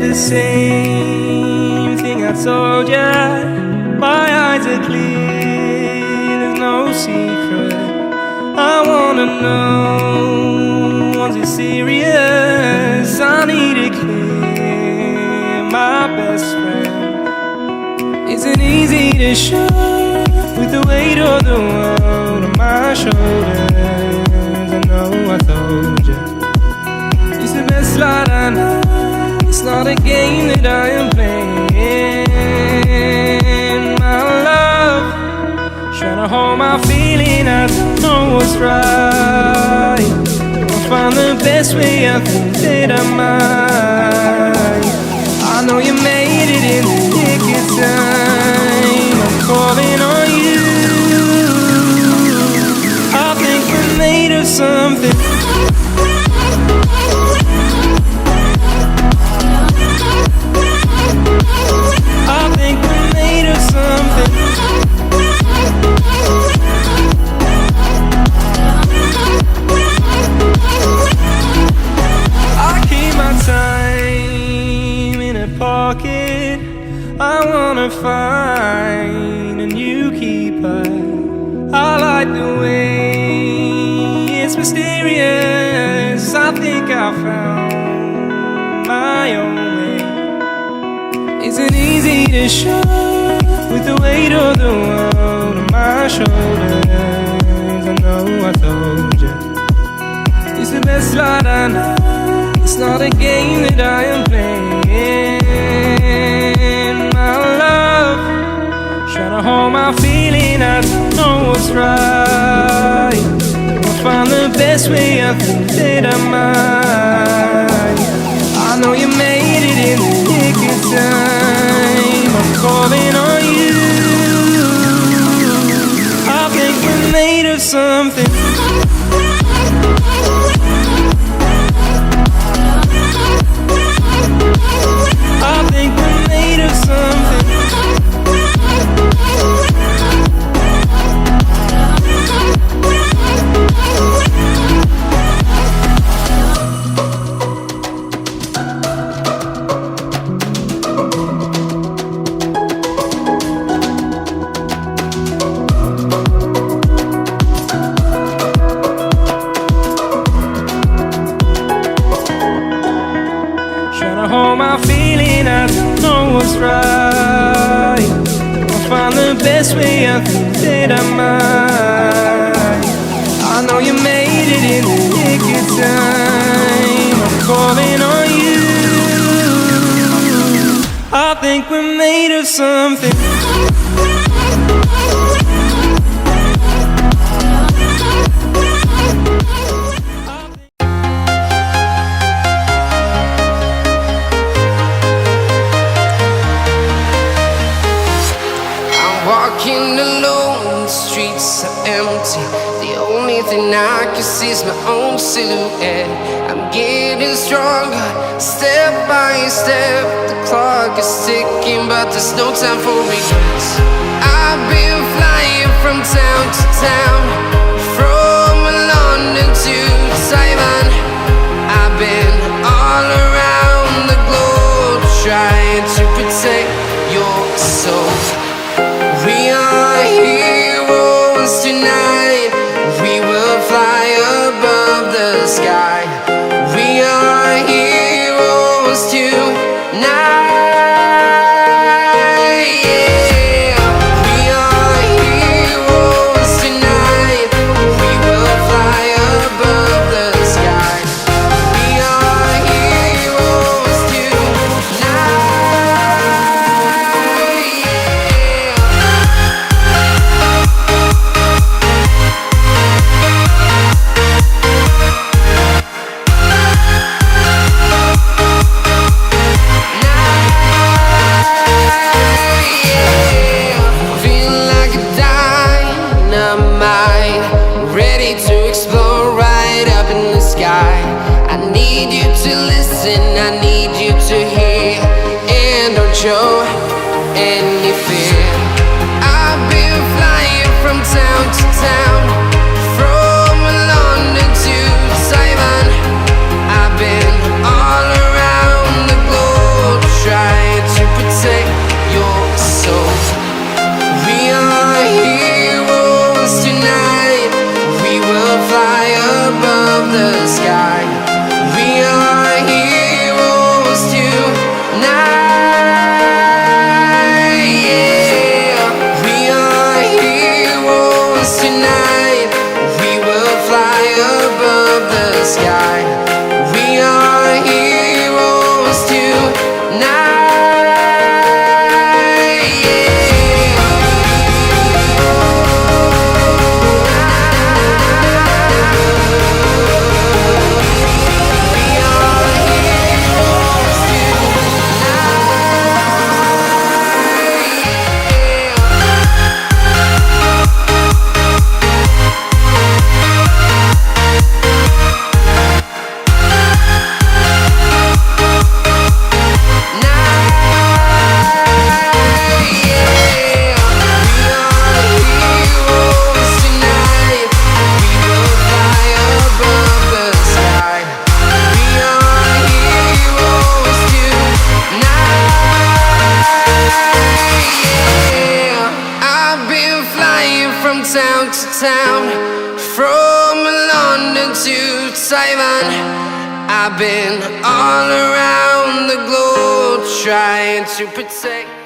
the same thing I told ya. My eyes are clear, there's no secret. I wanna know, was it serious? I need it clear, my best friend. Isn't easy to show with the weight of the world on my shoulders. I know I told you, it's the best light I know. It's not a game that I am playing. My love, trying to hold my feeling, I don't know what's right. I'll find the best way, I think that I might. I know you made it in the nick of time. I'm calling on you. I think we're made of something. I think we're made of something. I keep my time in a pocket. I wanna find a new keeper. I like the way it's mysterious. I think I found my own way. Isn't easy to show with the weight of the world on my shoulders. I know I told you, it's the best light I know. It's not a game that I am playing. My love, trying to hold my feeling, I don't know what's right. I'll find the best way, I think that I might. I know you made it in the nick of time. I'm calling on you. I think we're made of something. I think we're made of something. Hold my feeling, I don't know what's right. I'll find the best way, I think that I might. I know you made it in the nick of time. I'm calling on you. I think we're made of something. Walking alone, the streets are empty. The only thing I can see is my own silhouette. I'm getting stronger, step by step. The clock is ticking, but there's no time for regrets. I've been flying from town to town, from London to Taiwan. I've been all around the globe, trying to protect your soul. We are heroes tonight. We will fly above the sky. We are heroes tonight. Yeah. We are heroes tonight. We will fly above the sky. We are heroes tonight. Show any fear. I've been flying from town to town, from London to Taiwan. I've been all around the globe, town, from London to Taiwan. I've been all around the globe trying to protect